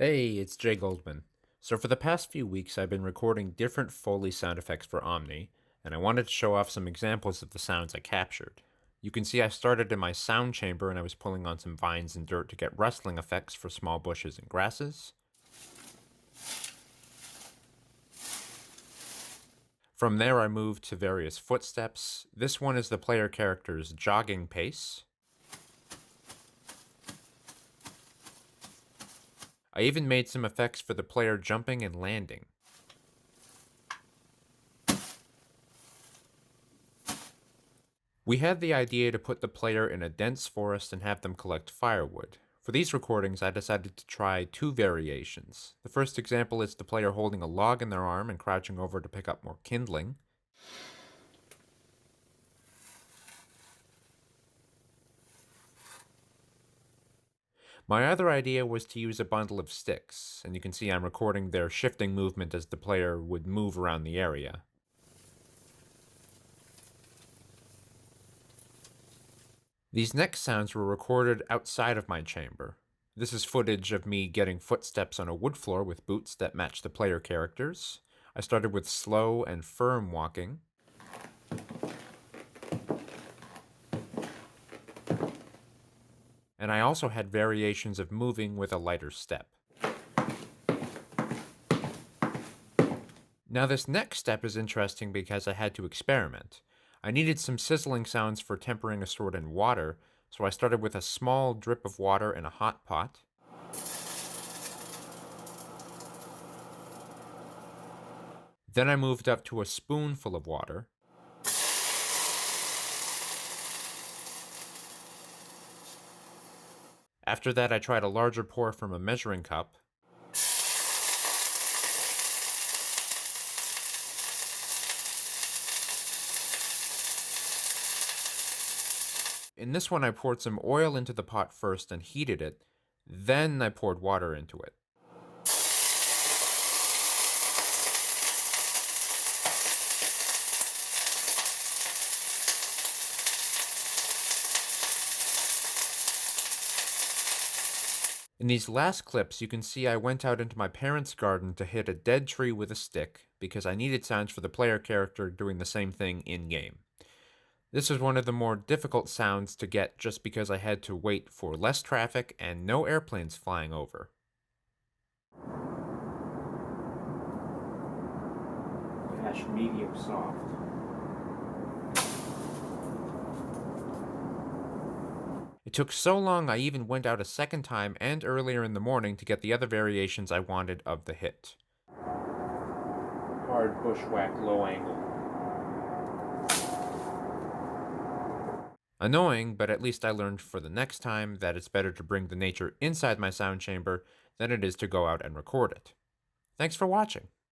Hey, it's Jay Goldman. So, for the past few weeks, I've been recording different Foley sound effects for Omni, and I wanted to show off some examples of the sounds I captured. You can see I started in my sound chamber and I was pulling on some vines and dirt to get rustling effects for small bushes and grasses. From there, I moved to various footsteps. This one is the player character's jogging pace. I even made some effects for the player jumping and landing. We had the idea to put the player in a dense forest and have them collect firewood. For these recordings, I decided to try two variations. The first example is the player holding a log in their arm and crouching over to pick up more kindling. My other idea was to use a bundle of sticks, and you can see I'm recording their shifting movement as the player would move around the area. These next sounds were recorded outside of my chamber. This is footage of me getting footsteps on a wood floor with boots that match the player characters. I started with slow and firm walking, and I also had variations of moving with a lighter step. Now, this next step is interesting because I had to experiment. I needed some sizzling sounds for tempering a sword in water, so I started with a small drip of water in a hot pot. Then I moved up to a spoonful of water. After that, I tried a larger pour from a measuring cup. In this one, I poured some oil into the pot first and heated it. Then I poured water into it. In these last clips, you can see I went out into my parents' garden to hit a dead tree with a stick because I needed sounds for the player character doing the same thing in-game. This was one of the more difficult sounds to get just because I had to wait for less traffic and no airplanes flying over. Hash medium soft. It took so long I even went out a second time and earlier in the morning to get the other variations I wanted of the hit. Hard bushwhack low angle. Annoying, but at least I learned for the next time that it's better to bring the nature inside my sound chamber than it is to go out and record it. Thanks for watching.